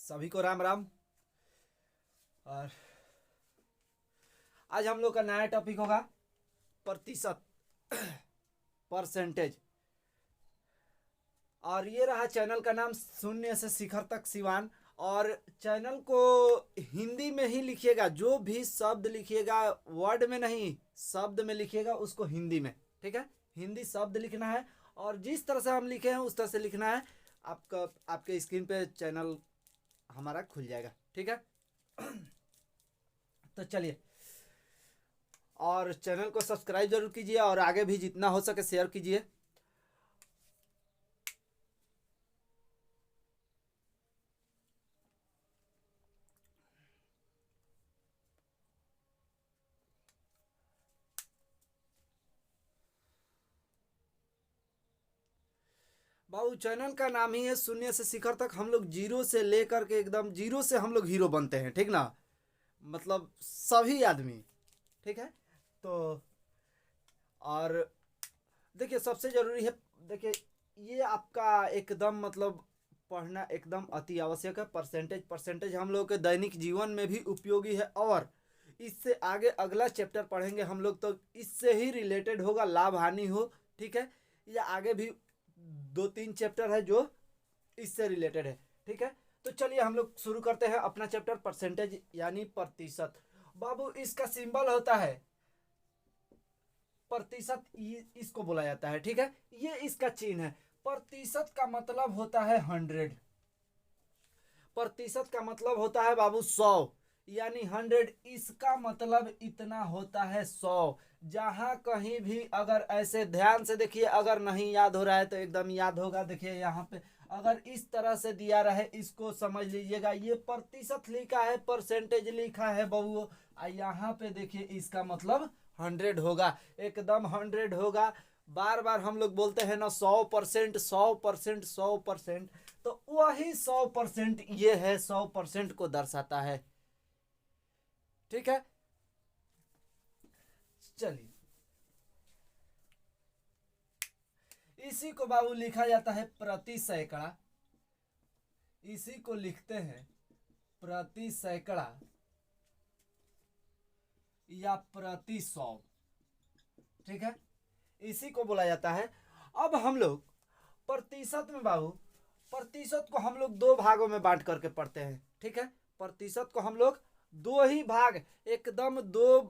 सभी को राम राम। और आज हम लोग का नया टॉपिक होगा प्रतिशत, परसेंटेज। और ये रहा चैनल का नाम, शून्य से शिखर तक सिवान। और चैनल को हिंदी में ही लिखिएगा, जो भी शब्द लिखिएगा वर्ड में नहीं, शब्द में लिखिएगा उसको हिंदी में। ठीक है, हिंदी शब्द लिखना है और जिस तरह से हम लिखे हैं उस तरह से लिखना है। आपका आपके स्क्रीन पे चैनल हमारा खुल जाएगा। ठीक है, तो चलिए, और चैनल को सब्सक्राइब जरूर कीजिए और आगे भी जितना हो सके शेयर कीजिए। बाबू चैनल का नाम ही है शून्य से शिखर तक। हम लोग जीरो से लेकर के एकदम जीरो से हम लोग हीरो बनते हैं। ठीक ना, मतलब सभी आदमी। ठीक है, तो और देखिए सबसे ज़रूरी है, देखिए ये आपका एकदम मतलब पढ़ना एकदम अति आवश्यक है। परसेंटेज परसेंटेज हम लोग के दैनिक जीवन में भी उपयोगी है और इससे आगे अगला चैप्टर पढ़ेंगे हम लोग तो इससे ही रिलेटेड होगा, लाभ हानि हो। ठीक है, ये आगे भी दो तीन चैप्टर है जो इससे रिलेटेड है। ठीक है, तो चलिए हम लोग शुरू करते हैं अपना चैप्टर परसेंटेज यानी प्रतिशत। बाबू इसका सिंबल होता है प्रतिशत, इसको बोला जाता है। ठीक है, ये इसका चिन्ह है। प्रतिशत का मतलब होता है 100। प्रतिशत का मतलब होता है बाबू 100 यानी 100। इसका मतलब इतना होता है 100। जहां कहीं भी अगर ऐसे ध्यान से देखिए, अगर नहीं याद हो रहा है तो एकदम याद होगा। देखिए यहाँ पे अगर इस तरह से दिया रहे इसको समझ लीजिएगा, ये प्रतिशत लिखा है, परसेंटेज लिखा है बबुओ। यहाँ पे देखिए इसका मतलब 100 होगा, एकदम 100 होगा। बार बार हम लोग बोलते हैं ना 100%, 100%, 100%, तो वही 100% ये है, 100% को दर्शाता है। ठीक है, चलिए इसी को बाबू लिखा जाता है प्रति सैकड़ा। इसी को लिखते हैं प्रति सैकड़ा या प्रति 100। ठीक है, इसी को बोला जाता है। अब हम लोग प्रतिशत में बाबू, प्रतिशत को हम लोग दो भागों में बांट करके पढ़ते हैं। ठीक है, प्रतिशत को हम लोग दो ही भाग, एकदम दो,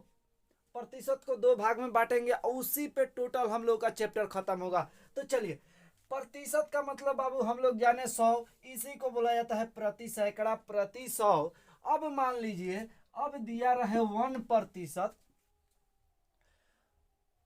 प्रतिशत को दो भाग में बांटेंगे और उसी पे टोटल हम लोग का चैप्टर खत्म होगा। तो चलिए, प्रतिशत का मतलब बाबू हम लोग जाने 100, इसी को बोला जाता है प्रति सैकड़ा, प्रति 100। अब मान लीजिए, अब दिया रहे 1%,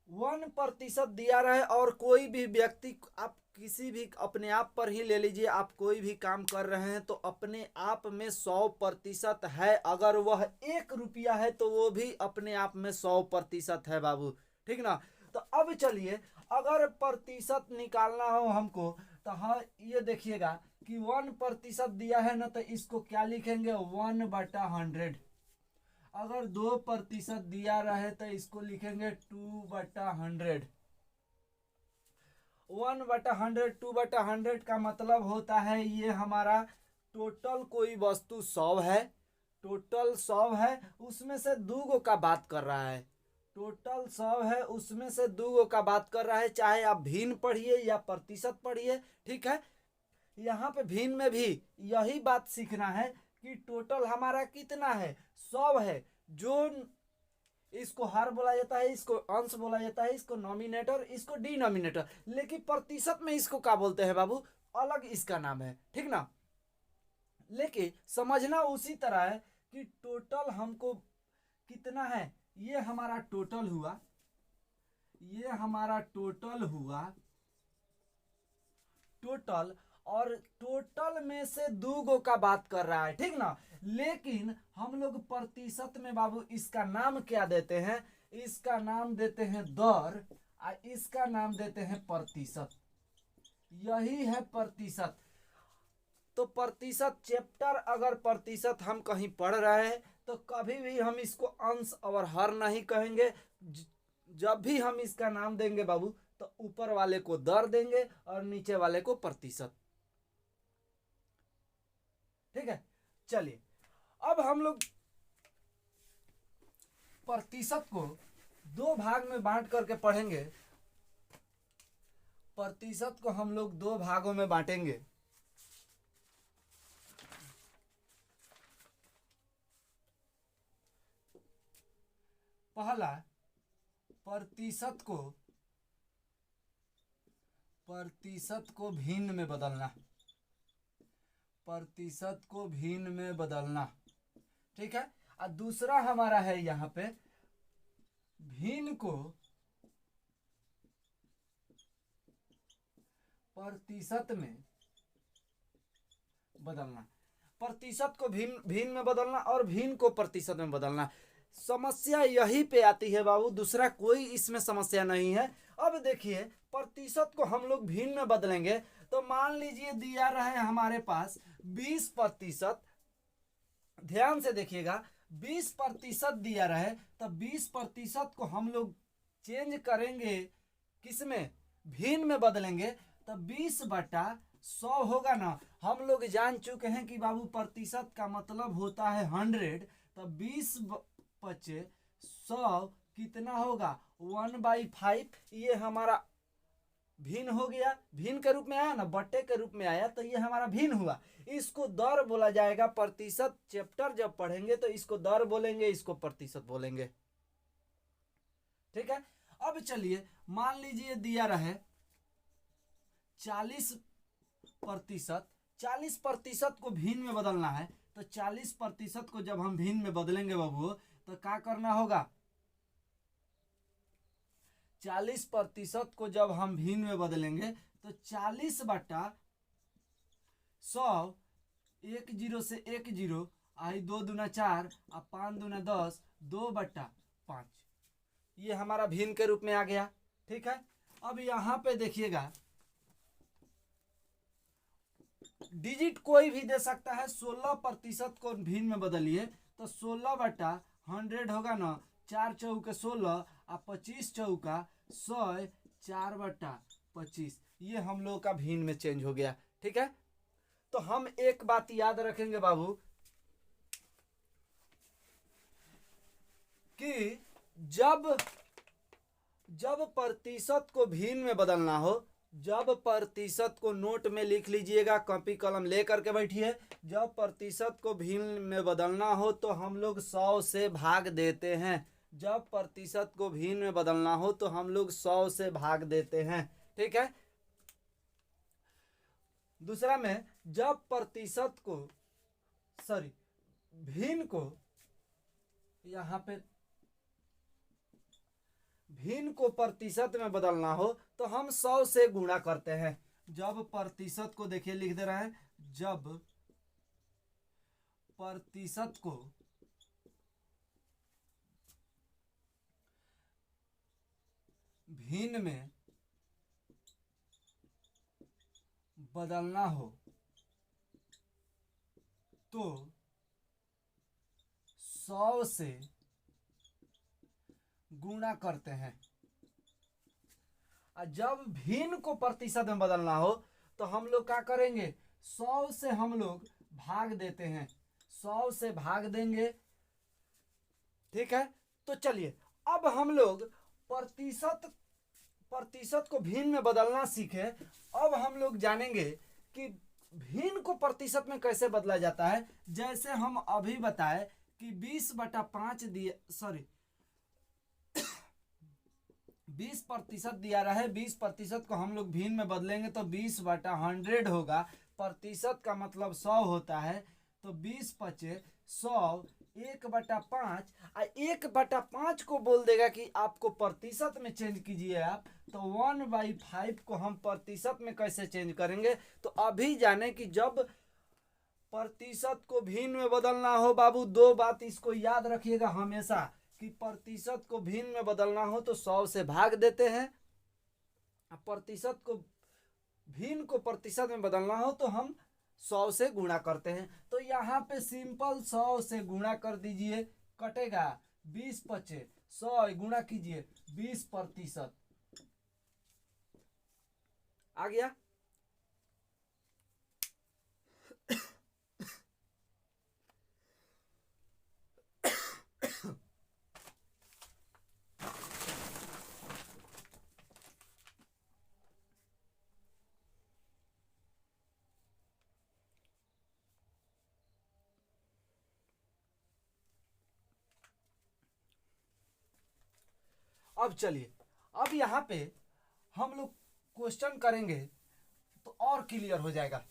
1% दिया रहे और कोई भी व्यक्ति, आप किसी भी अपने आप पर ही ले लीजिए, आप कोई भी काम कर रहे हैं तो अपने आप में 100% है। अगर वह 1 रुपया है तो वो भी अपने आप में 100% है बाबू। ठीक ना, तो अब चलिए, अगर प्रतिशत निकालना हो हमको तो हाँ, ये देखिएगा कि 1% दिया है ना, तो इसको क्या लिखेंगे, 1/100। अगर 2% दिया रहे तो इसको लिखेंगे 2/100। 1/100, 2/100 का मतलब होता है ये हमारा टोटल कोई वस्तु 100 है, टोटल 100 है, उसमें से दूगो का बात कर रहा है। टोटल 100 है, उसमें से दूगो का बात कर रहा है, चाहे आप भिन्न पढ़िए या प्रतिशत पढ़िए। ठीक है, यहाँ पे भिन्न में भी यही बात सीखना है कि टोटल हमारा कितना है, 100 है। जो इसको हर बोला जाता है, इसको अंश बोला जाता है, इसको नॉमिनेटर, इसको डिनोमिनेटर। लेकिन प्रतिशत में इसको क्या बोलते हैं बाबू, अलग इसका नाम है। ठीक ना, लेकिन समझना उसी तरह है कि टोटल हमको कितना है, ये हमारा टोटल हुआ, ये हमारा टोटल हुआ, टोटल, और टोटल में से दूगो का बात कर रहा है। ठीक ना, लेकिन हम लोग प्रतिशत में बाबू इसका नाम क्या देते हैं, इसका नाम देते हैं दर, और इसका नाम देते हैं प्रतिशत। यही है प्रतिशत। तो प्रतिशत चैप्टर, अगर प्रतिशत हम कहीं पढ़ रहे हैं तो कभी भी हम इसको अंश और हर नहीं कहेंगे। जब भी हम इसका नाम देंगे बाबू तो ऊपर वाले को दर देंगे और नीचे वाले को प्रतिशत। ठीक है, चलिए अब हम लोग प्रतिशत को दो भाग में बांट करके पढ़ेंगे। प्रतिशत को हम लोग दो भागों में बांटेंगे। पहला, प्रतिशत को भिन्न में बदलना। प्रतिशत को भिन्न में बदलना, ठीक है। और दूसरा हमारा है यहाँ पे भिन्न को प्रतिशत में बदलना। प्रतिशत को भिन्न में बदलना और भिन्न को प्रतिशत में बदलना। समस्या यही पे आती है बाबू, दूसरा कोई इसमें समस्या नहीं है। अब देखिए प्रतिशत को हम लोग भिन्न में बदलेंगे तो मान लीजिए दिया रहे हमारे पास 20%। ध्यान से देखिएगा 20% दिया रहे तो 20% को हम लोग चेंज करेंगे किसमें, भिन्न में बदलेंगे तो 20/100 होगा ना। हम लोग जान चुके हैं कि बाबू प्रतिशत का मतलब होता है 100, तो 20/100 कितना होगा 1/5। ये हमारा भिन्न हो गया, भिन्न के रूप में आया ना, बट्टे के रूप में आया तो ये हमारा भिन्न हुआ। इसको दर बोला जाएगा। प्रतिशत चैप्टर जब पढ़ेंगे तो इसको दर बोलेंगे, इसको प्रतिशत बोलेंगे, ठीक है। अब चलिए मान लीजिए दिया रहे 40%। 40% को भिन्न में बदलना है तो 40% को जब हम भिन्न में बदलेंगे बाबू तो क्या करना होगा, 40% को जब हम भिन्न में बदलेंगे तो 40/100, 10 से 10, आई 2 दूना 4 और 5 दूना 10, 2/5। ये हमारा भिन्न के रूप में आ गया, ठीक है। अब यहाँ पे देखिएगा डिजिट कोई भी दे सकता है। 16% को भिन्न में बदलिए तो 16/100 होगा ना, 4 चौके 16 और 25 चौका 100, 4/25। ये हम लोग का भिन्न में चेंज हो गया, ठीक है। तो हम एक बात याद रखेंगे बाबू कि जब प्रतिशत को भिन्न में बदलना हो, जब प्रतिशत को नोट में लिख लीजिएगा, कॉपी कलम लेकर के बैठिए। जब प्रतिशत को भिन्न में बदलना हो तो हम लोग 100 से भाग देते हैं। जब प्रतिशत को भिन्न में बदलना हो तो हम लोग 100 से भाग देते हैं, ठीक है। दूसरा में जब प्रतिशत को भिन्न को, यहाँ पे भिन्न को प्रतिशत में बदलना हो तो हम 100 से गुणा करते हैं। जब प्रतिशत को देखिए लिख दे रहे हैं, जब प्रतिशत को भिन्न में बदलना हो तो 100 से गुणा करते हैं। और जब भिन्न को प्रतिशत में बदलना हो तो हम लोग क्या करेंगे, 100 से हम लोग भाग देते हैं, 100 से भाग देंगे, ठीक है। तो चलिए अब हम लोग प्रतिशत को भिन्न में बदलना सीखे। अब हम लोग जानेंगे कि भिन्न को प्रतिशत में कैसे बदला जाता है। जैसे हम अभी बताए कि 20/5 दिए, 20% दिया रहा है। 20% को हम लोग भिन्न में बदलेंगे तो 20/100 होगा। प्रतिशत का मतलब 100 होता है, तो 20/100 1/5। 1/5 को बोल देगा कि आपको प्रतिशत में चेंज कीजिए आप, तो 1/5 को हम प्रतिशत में कैसे चेंज करेंगे। तो अभी जाने कि जब प्रतिशत को भिन्न में बदलना हो बाबू, दो बात इसको याद रखिएगा हमेशा कि प्रतिशत को भिन्न में बदलना हो तो 100 से भाग देते हैं। प्रतिशत को भिन्न को प्रतिशत में बदलना हो तो हम 100 से गुणा करते हैं। तो यहाँ पे सिंपल 100 से गुणा कर दीजिए, कटेगा 20/5, 100 गुणा कीजिए 20%, आ गया। अब चलिए, अब यहाँ पे हम लोग क्वेश्चन करेंगे तो और क्लियर हो जाएगा।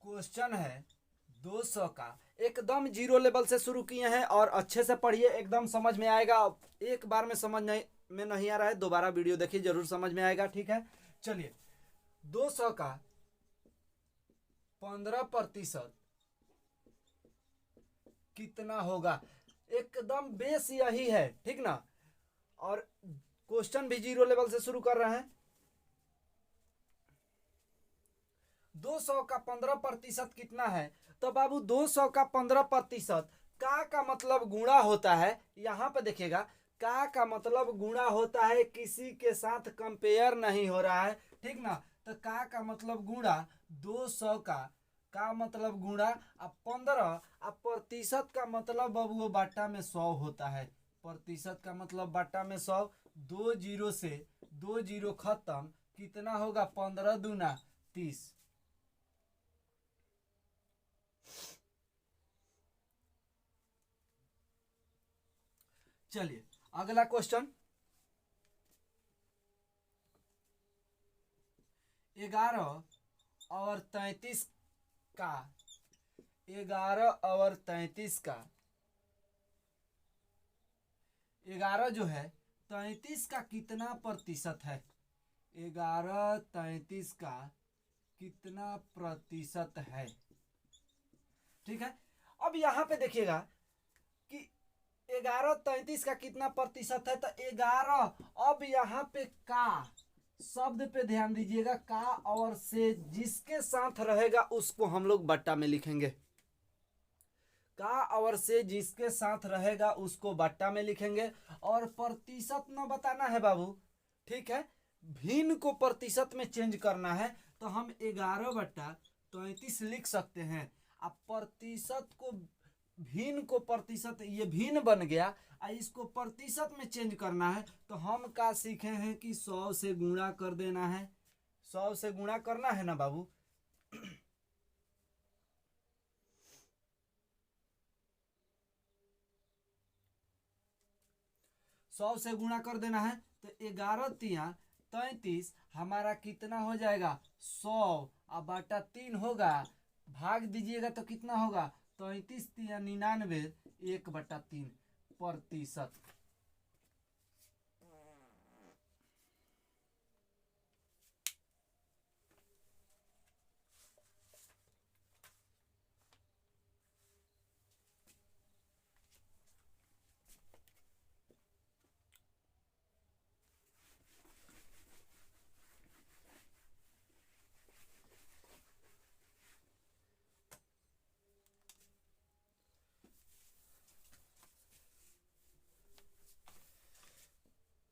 क्वेश्चन है 200 का, एकदम जीरो लेवल से शुरू किए हैं और अच्छे से पढ़िए, एकदम समझ में आएगा। एक बार में समझ नहीं आ रहा है, दोबारा वीडियो देखिए, जरूर समझ में आएगा। ठीक है, चलिए 200 का 15% कितना होगा, एकदम बेस यही है, ठीक ना। और क्वेश्चन भी जीरो लेवल से शुरू कर रहे हैं। 200 का 15% कितना है, तो बाबू 200 का 15% का मतलब गुणा होता है। यहां पे देखिएगा, का मतलब गुणा होता है, किसी के साथ कंपेयर नहीं हो रहा है, ठीक ना। तो का मतलब गुणा 200 का मतलब गुणा, अब 15, अब प्रतिशत का मतलब बाबू वो बाटा में 100 होता है। प्रतिशत का मतलब बाटा में 100, 2 जीरो से 2 जीरो खत्म, कितना होगा 15 दूना 30। चलिए अगला क्वेश्चन, 11 और 33 का, 11 और 33 का, 11 जो है 33 का कितना प्रतिशत है, 11 33 का कितना प्रतिशत है। ठीक है, अब यहां पे देखिएगा कि 11 33 का कितना प्रतिशत है, तो 11, अब यहाँ पे का शब्द पे ध्यान दीजिएगा, का और से जिसके साथ रहेगा उसको हम लोग बट्टा में लिखेंगे। का और से जिसके साथ रहेगा उसको बट्टा में लिखेंगे, और प्रतिशत न बताना है बाबू, ठीक है, भिन्न को प्रतिशत में चेंज करना है, तो हम 11/33 लिख सकते हैं। अब प्रतिशत को, भिन्न को प्रतिशत, ये भिन्न बन गया, इसको प्रतिशत में चेंज करना है, तो हम क्या सीखे हैं कि 100 से गुणा कर देना है। 100 से गुणा करना है ना बाबू। 100 से गुणा कर देना है, तो 11 तिया 33 हमारा कितना हो जाएगा 100, अब बाटा 3 होगा, भाग दीजिएगा तो कितना होगा 33 तिया 99, 1/3 प्रतिशत।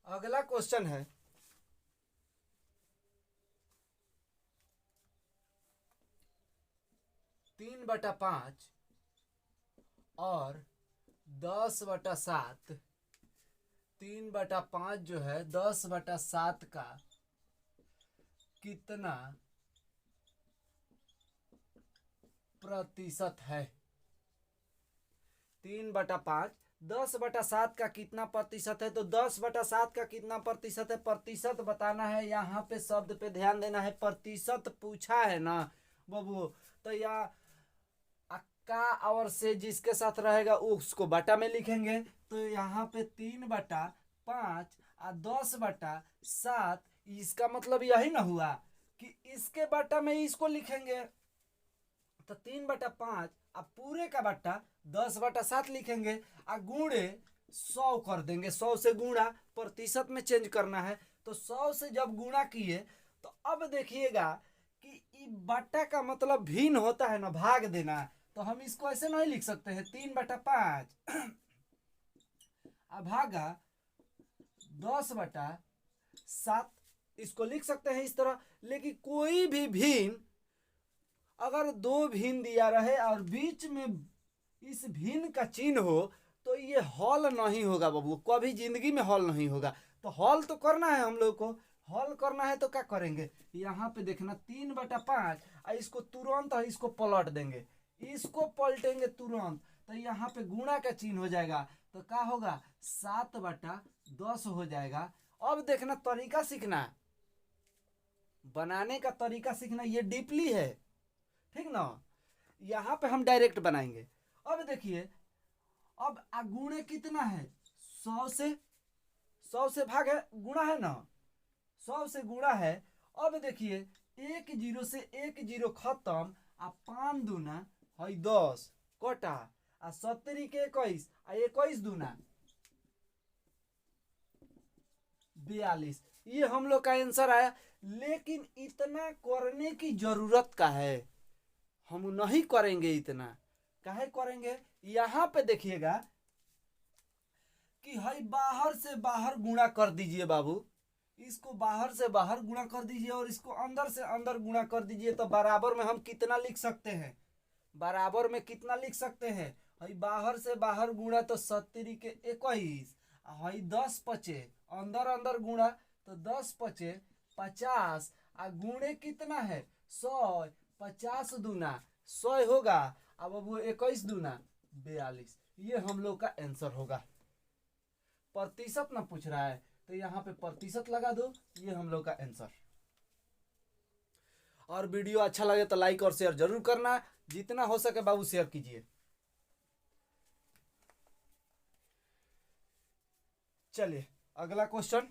अगला क्वेश्चन है 3/5 और 10/7, 3/5 जो है 10/7 का कितना प्रतिशत है। 3/5 10/7 का कितना प्रतिशत है, तो 10/7 का कितना प्रतिशत है, प्रतिशत बताना है। यहाँ पे शब्द पे ध्यान देना है, प्रतिशत पूछा है ना बाबू, तो या का और से जिसके साथ रहेगा उसको बटा में लिखेंगे। तो यहाँ पे 3/5 और 10/7, इसका मतलब यही ना हुआ कि इसके बटा में इसको लिखेंगे, तो 3/5 अब पूरे का बट्टा 10/7 लिखेंगे, और गुणे 100 कर देंगे। 100 से गुणा, प्रतिशत में चेंज करना है, तो 100 से जब गुणा किए, तो अब देखिएगा कि बट्टा का मतलब भिन्न होता है ना, भाग देना, तो हम इसको ऐसे नहीं लिख सकते हैं 3/5 भागा 10/7, इसको लिख सकते हैं इस तरह। लेकिन कोई भी भिन्न, अगर दो भिन्न दिया रहे और बीच में इस भिन्न का चिन्ह हो, तो ये हॉल नहीं होगा बाबू, कभी जिंदगी में हॉल नहीं होगा। तो हॉल तो करना है हम लोग को, हॉल करना है तो क्या करेंगे, यहाँ पे देखना 3/5, और इसको तुरंत इसको पलट देंगे, इसको पलटेंगे तुरंत, तो यहाँ पे गुणा का चिन्ह हो जाएगा, तो क्या होगा 7/10 हो जाएगा। अब देखना तरीका सीखना, बनाने का तरीका सीखना, ये डीपली है, ठीक ना। यहाँ पे हम डायरेक्ट बनाएंगे। अब देखिए, अब गुणे कितना है, 100 से भाग है, गुणा है ना, 100 से गुणा है। अब देखिए 1 0 से 1 0 खत्म, आ 5 दूना है 10 कटा, आ 70 के 21, आ 21 दूना 42, ये हम लोग का आंसर आया। लेकिन इतना करने की जरूरत का है, हम नहीं करेंगे इतना, काहे करेंगे। यहां पे देखिएगा कि भाई बाहर से बाहर गुणा कर दीजिए बाबू, इसको बाहर से बाहर गुणा कर दीजिए और इसको अंदर से अंदर गुणा कर दीजिए, तो बराबर में हम कितना लिख सकते हैं, बराबर में कितना लिख सकते हैं, भाई बाहर से बाहर गुणा तो 70 के 21, भाई 10 पचे अंदर अंदर गुणा, तो 10 पचे 50, आ गुणे कितना है 100, 50 दूना 100 होगा, अब वो 21 दूना 42, ये हम लोग का आंसर होगा। प्रतिशत ना पूछ रहा है तो यहाँ पे प्रतिशत लगा दो, ये हम लोग का आंसर। और वीडियो अच्छा लगे तो लाइक और शेयर जरूर करना, जितना हो सके बाबू शेयर कीजिए। चलिए अगला क्वेश्चन,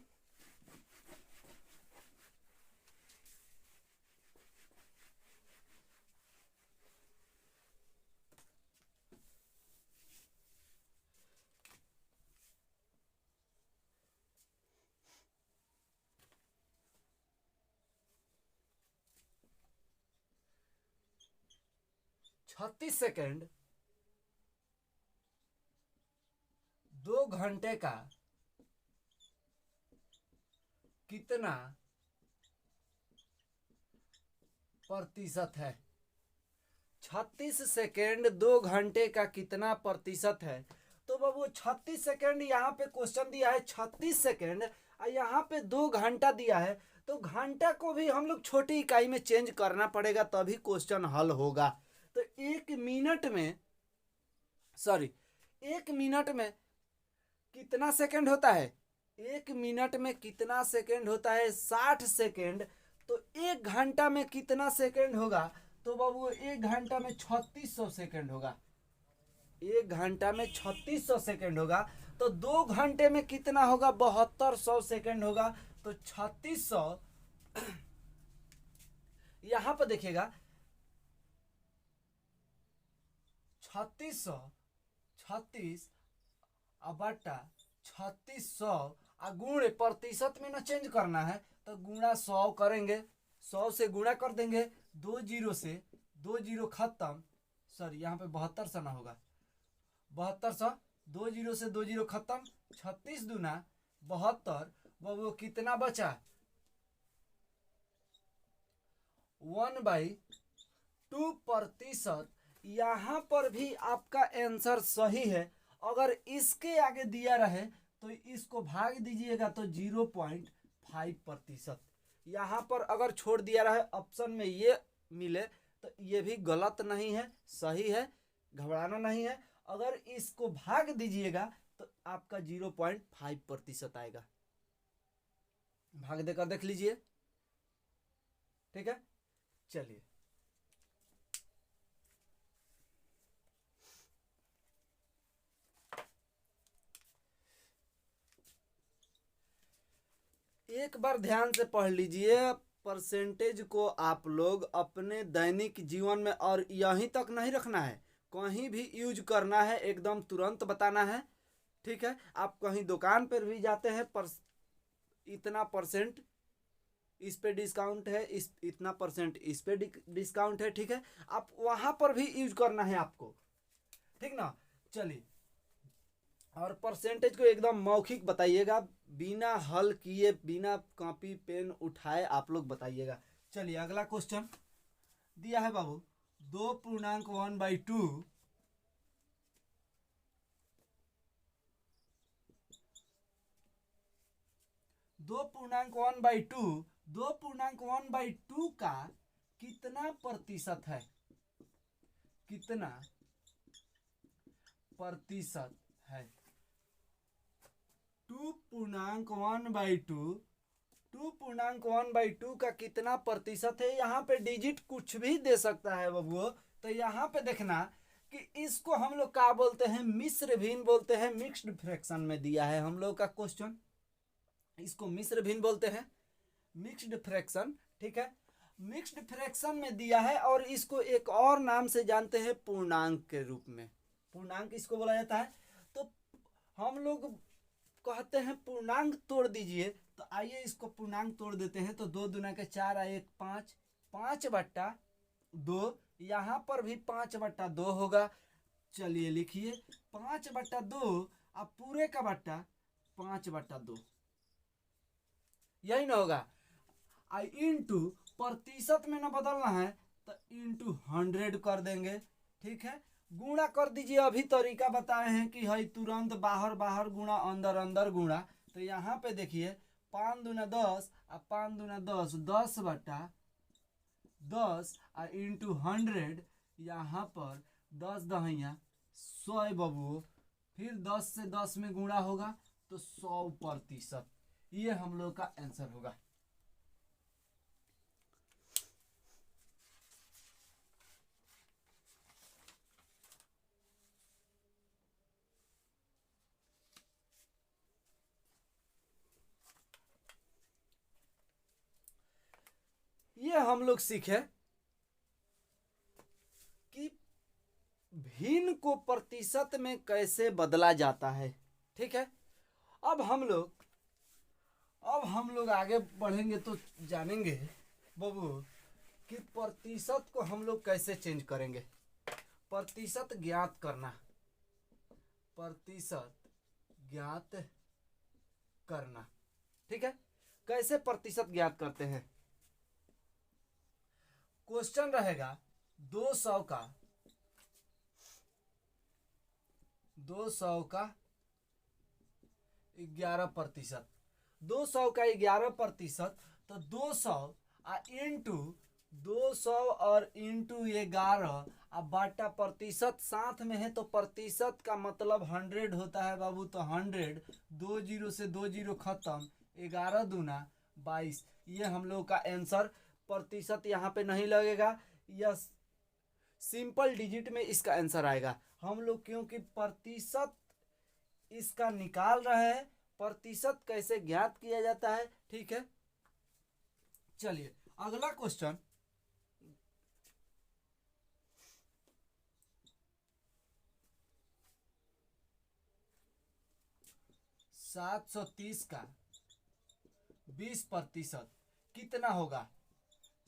छत्तीस सेकेंड 2 घंटे का कितना प्रतिशत है। 36 सेकेंड 2 घंटे का कितना प्रतिशत है। तो बाबू 36 सेकेंड, यहाँ पे क्वेश्चन दिया है 36 सेकेंड, और यहाँ पे 2 घंटा दिया है, तो घंटा को भी हम लोग छोटी इकाई में चेंज करना पड़ेगा, तभी क्वेश्चन हल होगा। तो 1 मिनट में, सॉरी 1 मिनट में कितना सेकेंड होता है, 1 मिनट में कितना सेकेंड होता है 60 सेकेंड, तो 1 घंटा में कितना सेकेंड होगा, तो बाबू 1 घंटा में 3600 सेकेंड होगा, 1 घंटा में 3600 सेकेंड होगा। तो 2 घंटे में कितना होगा 7200 सेकेंड होगा, तो 3600, यहां पर देखिएगा 3600, 36 बटा 3600, गुणे प्रतिशत में ना चेंज करना है, तो गुणा 100 करेंगे, 100 से गुणा कर देंगे, 2 0 से 2 0 खत्म, सॉरी यहाँ पे 7200 ना होगा, 7200, 2 0 से 2 0 खत्म, 36 दूना 72, वो कितना बचा 1/2 प्रतिशत। यहाँ पर भी आपका आंसर सही है। अगर इसके आगे दिया रहे तो इसको भाग दीजिएगा तो 0.5 प्रतिशत। यहाँ पर अगर छोड़ दिया रहे ऑप्शन में ये मिले तो ये भी गलत नहीं है, सही है, घबराना नहीं है। अगर इसको भाग दीजिएगा तो आपका 0.5 प्रतिशत आएगा। भाग देकर देख लीजिए, ठीक है। चलिए एक बार ध्यान से पढ़ लीजिए। परसेंटेज को आप लोग अपने दैनिक जीवन में, और यहीं तक नहीं रखना है, कहीं भी यूज करना है, एकदम तुरंत बताना है, ठीक है। आप कहीं दुकान पर भी जाते हैं, इतना परसेंट इस पे डिस्काउंट है, इतना परसेंट इस पे डिस्काउंट है, ठीक है। आप वहां पर भी यूज करना है आपको, ठीक ना। चलिए, और परसेंटेज को एकदम मौखिक बताइएगा, बिना हल किए, बिना कॉपी पेन उठाए आप लोग बताइएगा। चलिए अगला क्वेश्चन दिया है बाबू, 2.1/2 2.1/2, 2.1/2 का कितना प्रतिशत है? कितना प्रतिशत है? 2.1/2, 2.1/2 का कितना प्रतिशत है? यहाँ पे डिजिट कुछ भी दे सकता है बबुओ। तो यहाँ पे देखना कि इसको हम लोग क्या बोलते हैं? मिश्र भिन्न बोलते हैं। मिक्स्ड फ्रैक्शन में दिया है हम लोग का क्वेश्चन, इसको मिश्र भिन्न बोलते हैं, मिक्स्ड फ्रैक्शन। ठीक है, मिक्स्ड फ्रैक्शन में दिया है और इसको एक और नाम से जानते हैं, पूर्णांक के रूप में। पूर्णांक इसको बोला जाता है। तो हम लोग कहते हैं पूर्णांक तोड़ दीजिए, तो आइए इसको पूर्णांक तोड़ देते हैं। तो 2 दूना के 4 और 1 5, 5/2। यहाँ पर भी 5/2 होगा। चलिए लिखिए 5/2 अब पूरे का बट्टा 5/2, यही ना होगा। इंटू प्रतिशत में ना बदलना है तो इंटू 100 कर देंगे। ठीक है, गुणा कर दीजिए। अभी तरीका बताए हैं कि है तुरंत बाहर बाहर गुणा, अंदर अंदर गुणा। तो यहाँ पे देखिए 5 दूना 10 और 5 दूना 10, 10/10 और इंटू 100। यहाँ पर 10 दहिया 100 बबुओ, फिर 10 से 10 में गुणा होगा तो 100%। ये हम लोग का आंसर होगा। ये हम लोग सीखे कि भिन्न को प्रतिशत में कैसे बदला जाता है। ठीक है, अब हम लोग आगे बढ़ेंगे तो जानेंगे बाबू कि प्रतिशत को हम लोग कैसे चेंज करेंगे। प्रतिशत ज्ञात करना, प्रतिशत ज्ञात करना। ठीक है, कैसे प्रतिशत ज्ञात करते हैं? क्वेश्चन रहेगा 200 का 11%, 200 का 11%। तो 200 इंटू 200 और इंटू 11 अब बाटा प्रतिशत साथ में है तो प्रतिशत का मतलब 100 होता है बाबू। तो 100, 2 जीरो से 2 जीरो खत्म, 11 दूना 22। ये हम लोग का आंसर। प्रतिशत यहाँ पे नहीं लगेगा, यह सिंपल डिजिट में इसका आंसर आएगा। हम लोग क्योंकि प्रतिशत इसका निकाल रहे हैं, प्रतिशत कैसे ज्ञात किया जाता है। ठीक है, चलिए अगला क्वेश्चन। 730 का 20% कितना होगा?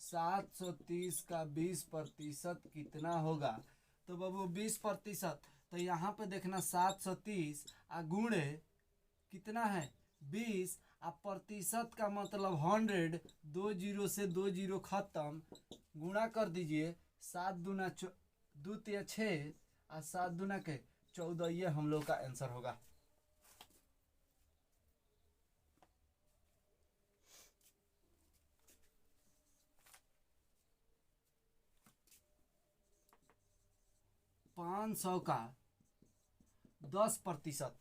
730 का 20% कितना होगा? तो बाबू 20%, तो यहाँ पे देखना 730 गुणे कितना है 20, अब प्रतिशत का मतलब 100, 2 जीरो से 2 जीरो खत्म, गुणा कर दीजिए। 7 दूना 2 तिया 6 और 7 दूना के 14। ये हम लोग का आंसर होगा। पाँच सौ का 10%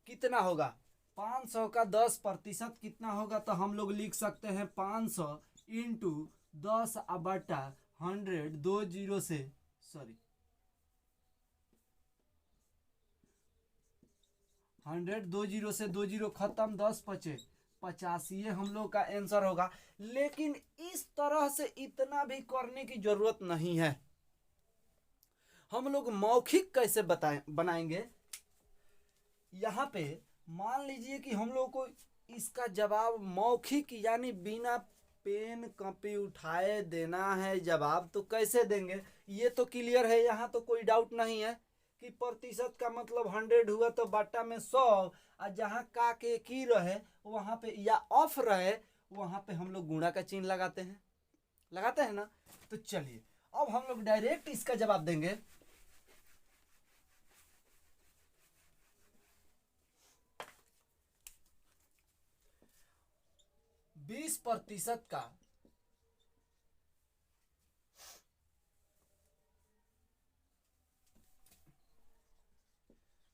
कितना होगा? 500 का 10% कितना होगा? तो हम लोग लिख सकते हैं 500 इंटू 10/100, 2 जीरो से 100, 2 जीरो से 2 जीरो खत्म, 10 पचे 50। ये हम लोग का आंसर होगा। लेकिन इस तरह से इतना भी करने की जरूरत नहीं है। हम लोग मौखिक कैसे बनाएंगे? यहाँ पे मान लीजिए कि हम लोग को इसका जवाब मौखिक यानी बिना पेन कॉपी उठाए देना है जवाब। तो कैसे देंगे ये तो क्लियर है, यहाँ तो कोई डाउट नहीं है कि प्रतिशत का मतलब 100 हुआ तो बाटा में 100, और जहाँ का के की रहे वहाँ पे या ऑफ रहे वहाँ पे हम लोग गुणा का चिन्ह लगाते हैं ना। तो चलिए अब हम लोग डायरेक्ट इसका जवाब देंगे। 20% का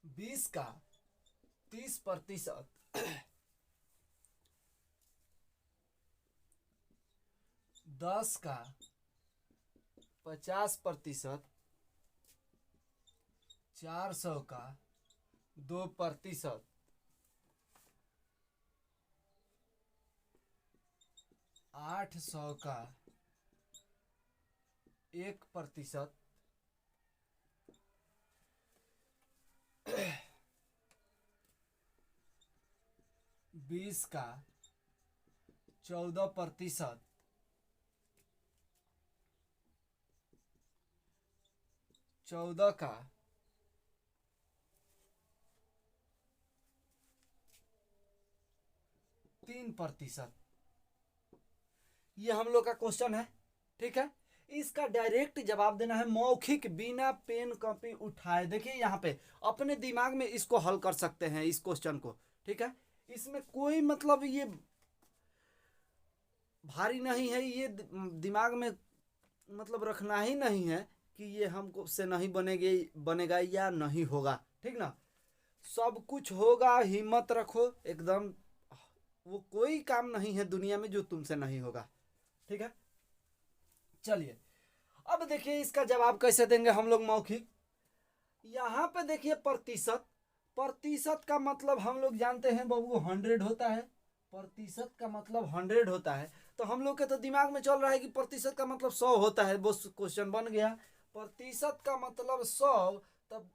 20 का 30%, 10 का 50%, 400 का 2%, 800 का 1%, 20 का 14%, 14 का 3%। ये हम लोग का क्वेश्चन है, ठीक है। इसका डायरेक्ट जवाब देना है मौखिक, बिना पेन कॉपी उठाए। देखिए यहाँ पे अपने दिमाग में इसको हल कर सकते हैं इस क्वेश्चन को, ठीक है। इसमें कोई मतलब ये भारी नहीं है, ये दिमाग में मतलब रखना ही नहीं है कि ये हमको से नहीं बनेगा या नहीं होगा, ठीक ना। सब कुछ होगा, हिम्मत रखो एकदम, वो कोई काम नहीं है दुनिया में जो तुमसे नहीं होगा, ठीक है। चलिए अब देखिए इसका जवाब कैसे देंगे हम लोग मौखिक। यहाँ पे देखिए प्रतिशत, प्रतिशत का मतलब हम लोग जानते हैं बाबू 100 होता है। प्रतिशत का मतलब 100 होता है, तो हम लोग के तो दिमाग में चल रहा है कि प्रतिशत का मतलब 100 होता है, वो क्वेश्चन बन गया। प्रतिशत का मतलब 100, तब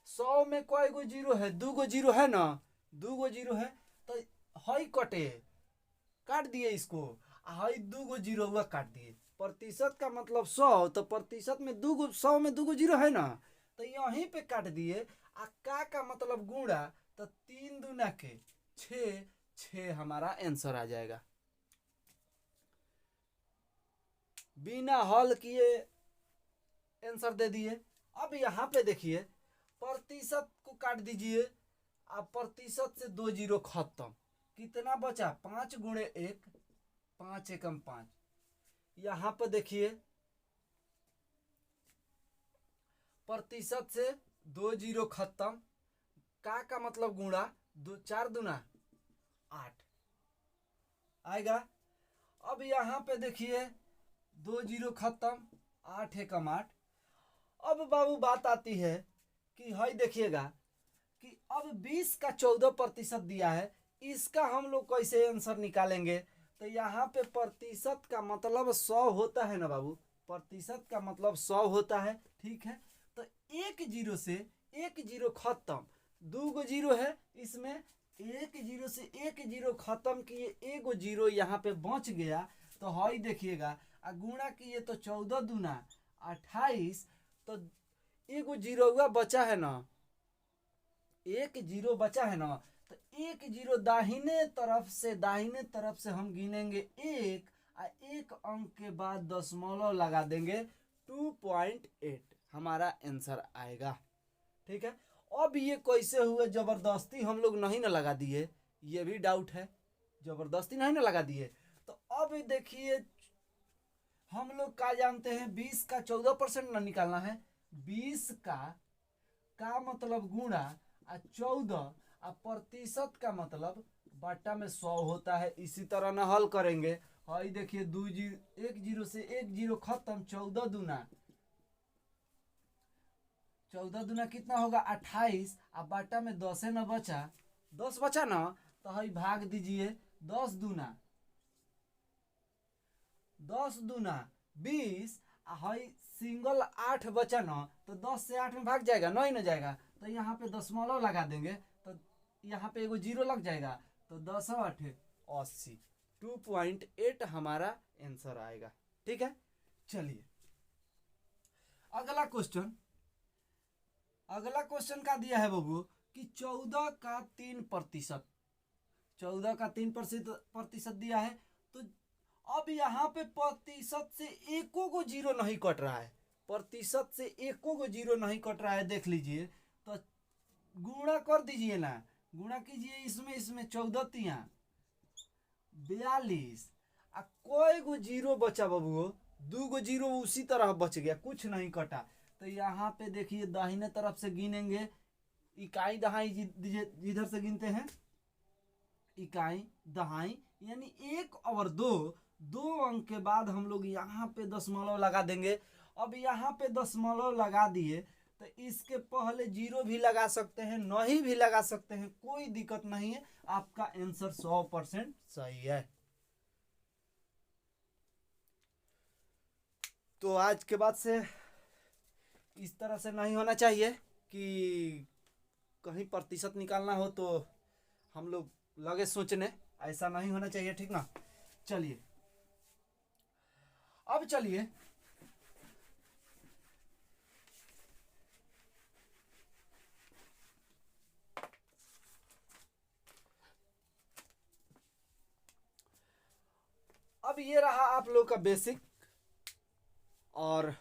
100 में कोई गो जीरो है, 2 गो जीरो है ना, 2 गो जीरो है, तो हई कटे, काट दिए इसको, हई 2 गो जीरो हुआ काट दिए। प्रतिशत का मतलब 100, तो प्रतिशत में 2 गो, 100 में 2 गो जीरो है ना, तो यहीं पे काट दिए। का मतलब गुणा, तो 3 दूना के 6, 6 हमारा आंसर आ जाएगा। बिना हल किए आंसर दे दिए। अब यहाँ पे देखिए प्रतिशत को काट दीजिए, अब प्रतिशत से 2 जीरो खत्म, कितना बचा 5 गुणे 1, 5 एकम 5। यहाँ पर देखिए प्रतिशत से 2 जीरो खत्म, का मतलब गुणा, 2 4 दूना 8 आएगा। अब यहाँ पे देखिए 2 जीरो खत्म, 8 एकम 8। अब बाबू बात आती है कि हई देखिएगा कि अब 20 का 14% दिया है, इसका हम लोग कैसे आंसर निकालेंगे। तो यहाँ पे प्रतिशत का मतलब 100 होता है ना बाबू, प्रतिशत का मतलब 100 होता है, ठीक है। तो 1 जीरो से 1 जीरो खत्म, 2 गो जीरो है इसमें, 1 जीरो से 1 जीरो खत्म किए, 1 जीरो यहाँ पे बच गया। तो हई देखिएगा गुणा किए तो 14 दूना 28, तो 1 जीरो हुआ बचा है ना, 1 जीरो बचा है ना, तो 1 जीरो दाहिने तरफ से हम गिनेंगे 1, और 1 अंक के बाद दशमलव लगा देंगे, 2.8 हमारा आंसर आएगा, ठीक है। अब ये कैसे हुए, जबरदस्ती हम लोग नहीं ना लगा दिए, ये भी डाउट है, जबरदस्ती नहीं ना लगा दिए। तो अब देखिए हम लोग क्या जानते हैं, 20 का 14% ना निकालना है, 20 का मतलब गुणा, 14 और प्रतिशत का मतलब बट्टा में 100 होता है। इसी तरह ना हल करेंगे। हई देखिए 2 जीरो, 1 जीरो से 1 जीरो खत्म, 14 दूना, 14 दूना कितना होगा 28, और बट्टा में 10 न बचा, 10 बचा ना, तो हई भाग दीजिए, 10 दूना 20, हई सिंगल 8 बचा ना, तो 10 से 8 में भाग जाएगा, नहीं ना जाएगा, तो यहाँ पे दशमलव लगा देंगे, तो यहाँ पे एगो जीरो लग जाएगा, तो 10 8 80, 2.8 हमारा आंसर आएगा, ठीक है। चलिए अगला क्वेश्चन, अगला क्वेश्चन का दिया है बाबू कि 14 का 3%, 14 का 3% दिया है। तो अब यहाँ पे प्रतिशत से एको गो जीरो नहीं कट रहा है, प्रतिशत से एको गो जीरो नहीं कट रहा है, देख लीजिए। तो गुणा कर दीजिए ना, गुणा कीजिए इसमें 14 तिया 42। आ कोई गो जीरो बचा बाबू, 2 गो जीरो उसी तरह बच गया, कुछ नहीं कटा। तो यहाँ पे देखिए दाहिने तरफ से गिनेंगे, इकाई दहाई जिधर से गिनते हैं, इकाई दहाई यानी 1 और 2, 2 अंक के बाद हम लोग यहाँ पे दशमलव लगा देंगे। अब यहाँ पे दशमलव लगा दिए तो इसके पहले जीरो भी लगा सकते हैं, नहीं भी लगा सकते हैं, कोई दिक्कत नहीं है। आपका आंसर 100% सही है। तो आज के बाद से इस तरह से नहीं होना चाहिए कि कहीं प्रतिशत निकालना हो तो हम लोग लगे सोचने, ऐसा नहीं होना चाहिए, ठीक ना। चलिए अब चलिए अब ये रहा आप लोग का बेसिक, और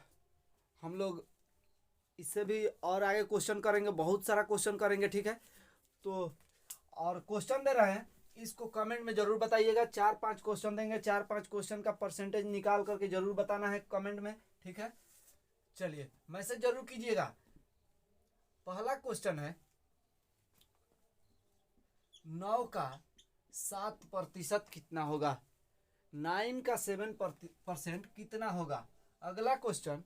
हम लोग इससे भी और आगे क्वेश्चन करेंगे, बहुत सारा क्वेश्चन करेंगे, ठीक है। तो और क्वेश्चन दे रहे हैं, इसको कमेंट में जरूर बताइएगा। 4-5 क्वेश्चन देंगे, 4-5 क्वेश्चन का परसेंटेज निकाल करके जरूर बताना है कमेंट में, ठीक है। चलिए मैसेज जरूर कीजिएगा। पहला क्वेश्चन है, 9 का 7% कितना होगा? 9 का 7% कितना होगा? अगला क्वेश्चन,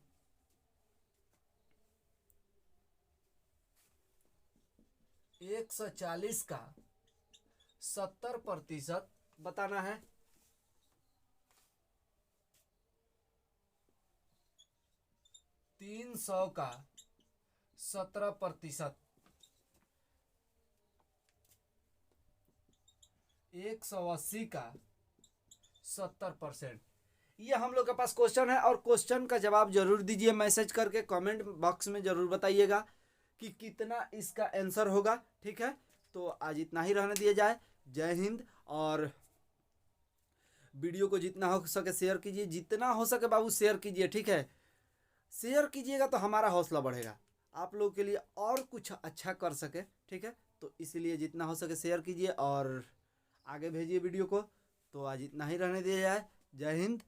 140 का 70% बताना है। 300 का 17%, 180 का 70%। ये हम लोग के पास क्वेश्चन है, और क्वेश्चन का जवाब जरूर दीजिए मैसेज करके, कमेंट बॉक्स में जरूर बताइएगा कि कितना इसका आंसर होगा, ठीक है। तो आज इतना ही रहने दिया जाए। जय हिंद। और वीडियो को जितना हो सके शेयर कीजिए, जितना हो सके बाबू शेयर कीजिए, ठीक है। शेयर कीजिएगा तो हमारा हौसला बढ़ेगा, आप लोगों के लिए और कुछ अच्छा कर सके, ठीक है। तो इसलिए जितना हो सके शेयर कीजिए और आगे भेजिए वीडियो को। तो आज इतना ही रहने दिया जाए। जय हिंद।